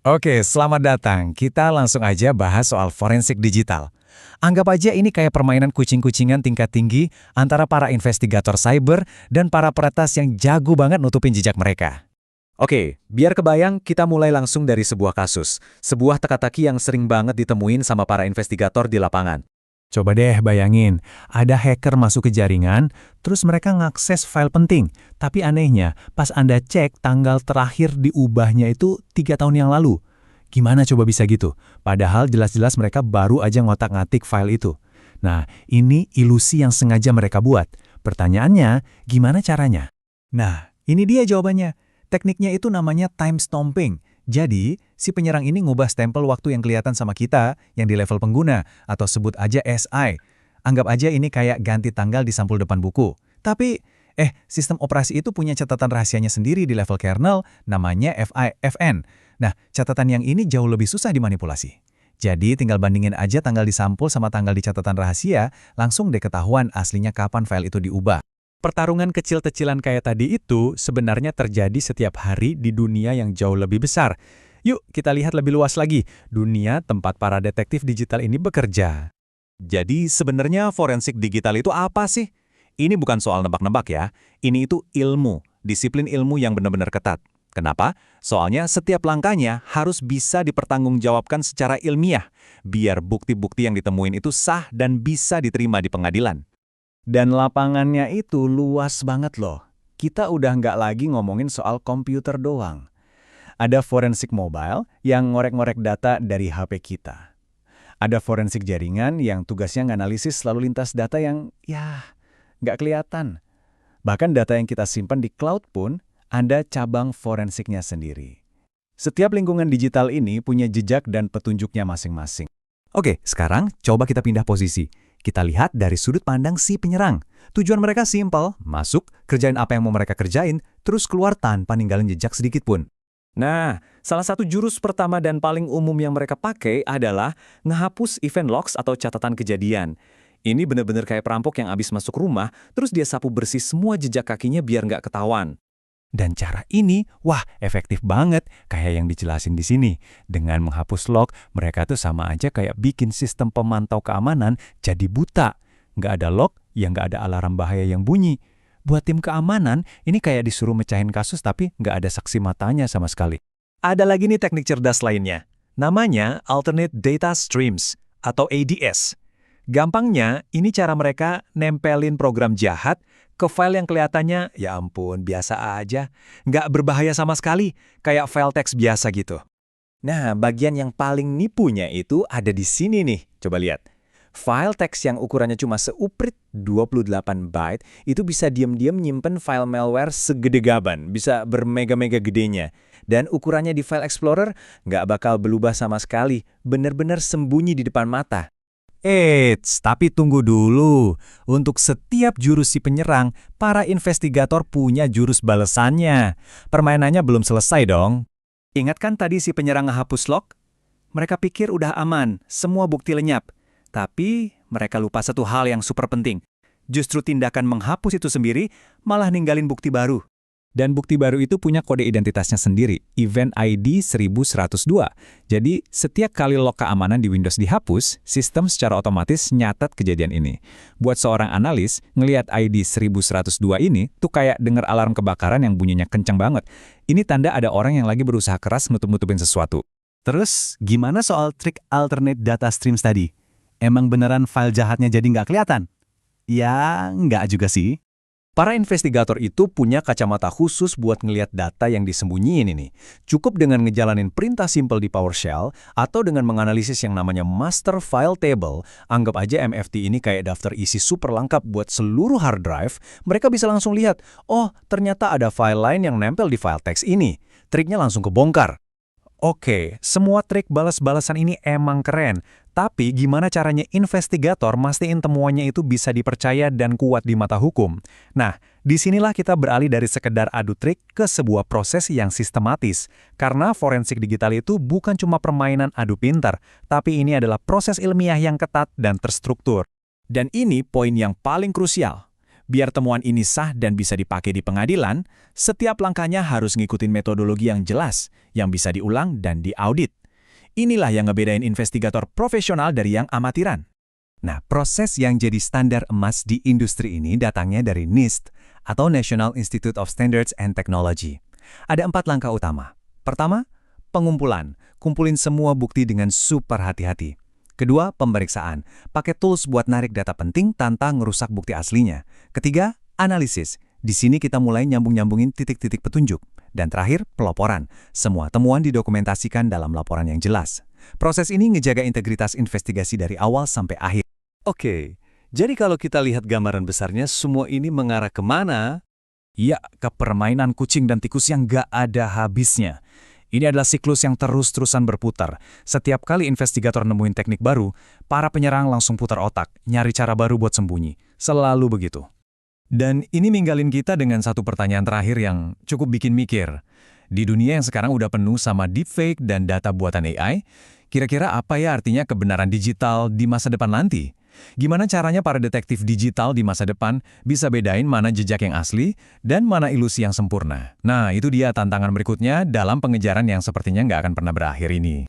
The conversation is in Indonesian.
Oke, selamat datang. Kita langsung aja bahas soal forensik digital. Anggap aja ini kayak permainan kucing-kucingan tingkat tinggi antara para investigator cyber dan para peretas yang jago banget nutupin jejak mereka. Oke, biar kebayang, kita mulai langsung dari sebuah kasus. Sebuah teka-teki yang sering banget ditemuin sama para investigator di lapangan. Coba deh bayangin, ada hacker masuk ke jaringan, terus mereka ngakses file penting. Tapi anehnya, pas Anda cek tanggal terakhir diubahnya itu 3 tahun yang lalu. Gimana coba bisa gitu? Padahal jelas-jelas mereka baru aja ngotak-ngatik file itu. Nah, ini ilusi yang sengaja mereka buat. Pertanyaannya, gimana caranya? Nah, ini dia jawabannya. Tekniknya itu namanya time stomping. Jadi, si penyerang ini ngubah stempel waktu yang kelihatan sama kita, yang di level pengguna, atau sebut aja SI. Anggap aja ini kayak ganti tanggal di sampul depan buku. Tapi, sistem operasi itu punya catatan rahasianya sendiri di level kernel, namanya FIFN. Nah, catatan yang ini jauh lebih susah dimanipulasi. Jadi, tinggal bandingin aja tanggal di sampul sama tanggal di catatan rahasia, langsung deh ketahuan aslinya kapan file itu diubah. Pertarungan kecil-kecilan kayak tadi itu sebenarnya terjadi setiap hari di dunia yang jauh lebih besar. Yuk, kita lihat lebih luas lagi, dunia tempat para detektif digital ini bekerja. Jadi sebenarnya forensik digital itu apa sih? Ini bukan soal nebak-nebak ya. Ini itu ilmu, disiplin ilmu yang benar-benar ketat. Kenapa? Soalnya setiap langkahnya harus bisa dipertanggungjawabkan secara ilmiah, biar bukti-bukti yang ditemuin itu sah dan bisa diterima di pengadilan. Dan lapangannya itu luas banget loh. Kita udah nggak lagi ngomongin soal komputer doang. Ada forensik mobile yang ngorek-ngorek data dari HP kita. Ada forensik jaringan yang tugasnya nganalisis lalu lintas data yang, nggak kelihatan. Bahkan data yang kita simpan di cloud pun ada cabang forensiknya sendiri. Setiap lingkungan digital ini punya jejak dan petunjuknya masing-masing. Oke, sekarang coba kita pindah posisi. Kita lihat dari sudut pandang si penyerang. Tujuan mereka simpel, masuk, kerjain apa yang mau mereka kerjain, terus keluar tanpa ninggalin jejak sedikit pun. Nah, salah satu jurus pertama dan paling umum yang mereka pakai adalah ngehapus event logs atau catatan kejadian. Ini benar-benar kayak perampok yang abis masuk rumah, terus dia sapu bersih semua jejak kakinya biar nggak ketahuan. Dan cara ini, efektif banget, kayak yang dijelasin di sini. Dengan menghapus log, mereka tuh sama aja kayak bikin sistem pemantau keamanan jadi buta. Nggak ada log, ya nggak ada alarm bahaya yang bunyi. Buat tim keamanan, ini kayak disuruh mecahin kasus tapi nggak ada saksi matanya sama sekali. Ada lagi nih teknik cerdas lainnya. Namanya Alternate Data Streams, atau ADS. Gampangnya, ini cara mereka nempelin program jahat ke file yang kelihatannya, ya ampun, biasa aja. Nggak berbahaya sama sekali, kayak file teks biasa gitu. Nah, bagian yang paling nipunya itu ada di sini nih. Coba lihat. File teks yang ukurannya cuma seuprit 28 byte, itu bisa diam-diam nyimpen file malware segede gaban, bisa bermega-mega gedenya. Dan ukurannya di file explorer nggak bakal berubah sama sekali, benar-benar sembunyi di depan mata. Eits, tapi tunggu dulu. Untuk setiap jurus si penyerang, para investigator punya jurus balasannya. Permainannya belum selesai dong. Ingat kan tadi si penyerang ngehapus log? Mereka pikir udah aman, semua bukti lenyap. Tapi mereka lupa satu hal yang super penting. Justru tindakan menghapus itu sendiri malah ninggalin bukti baru. Dan bukti baru itu punya kode identitasnya sendiri, Event ID 1102. Jadi, setiap kali log keamanan di Windows dihapus, sistem secara otomatis nyatet kejadian ini. Buat seorang analis, ngelihat ID 1102 ini tuh kayak denger alarm kebakaran yang bunyinya kenceng banget. Ini tanda ada orang yang lagi berusaha keras nutup-nutupin sesuatu. Terus, gimana soal trik alternate data streams tadi? Emang beneran file jahatnya jadi nggak kelihatan? Ya, nggak juga sih. Para investigator itu punya kacamata khusus buat ngelihat data yang disembunyiin ini. Cukup dengan ngejalanin perintah simpel di PowerShell atau dengan menganalisis yang namanya Master File Table. Anggap aja MFT ini kayak daftar isi super lengkap buat seluruh hard drive. Mereka bisa langsung lihat, oh ternyata ada file lain yang nempel di file teks ini. Triknya langsung kebongkar. Oke, semua trik balas-balasan ini emang keren. Tapi gimana caranya investigator mastiin temuannya itu bisa dipercaya dan kuat di mata hukum? Nah, disinilah kita beralih dari sekedar adu trik ke sebuah proses yang sistematis. Karena forensik digital itu bukan cuma permainan adu pintar, tapi ini adalah proses ilmiah yang ketat dan terstruktur. Dan ini poin yang paling krusial. Biar temuan ini sah dan bisa dipakai di pengadilan, setiap langkahnya harus ngikutin metodologi yang jelas, yang bisa diulang dan diaudit. Inilah yang ngebedain investigator profesional dari yang amatiran. Nah, proses yang jadi standar emas di industri ini datangnya dari NIST, atau National Institute of Standards and Technology. Ada 4 langkah utama. Pertama, pengumpulan. Kumpulin semua bukti dengan super hati-hati. Kedua, pemeriksaan. Pakai tools buat narik data penting tanpa ngerusak bukti aslinya. Ketiga, analisis. Di sini kita mulai nyambung-nyambungin titik-titik petunjuk. Dan terakhir, peloporan. Semua temuan didokumentasikan dalam laporan yang jelas. Proses ini ngejaga integritas investigasi dari awal sampai akhir. Oke, jadi kalau kita lihat gambaran besarnya, semua ini mengarah kemana? Ya, ke permainan kucing dan tikus yang gak ada habisnya. Ini adalah siklus yang terus-terusan berputar. Setiap kali investigator nemuin teknik baru, para penyerang langsung putar otak, nyari cara baru buat sembunyi. Selalu begitu. Dan ini ninggalin kita dengan satu pertanyaan terakhir yang cukup bikin mikir. Di dunia yang sekarang udah penuh sama deepfake dan data buatan AI, kira-kira apa ya artinya kebenaran digital di masa depan nanti? Gimana caranya para detektif digital di masa depan bisa bedain mana jejak yang asli dan mana ilusi yang sempurna? Nah, itu dia tantangan berikutnya dalam pengejaran yang sepertinya nggak akan pernah berakhir ini.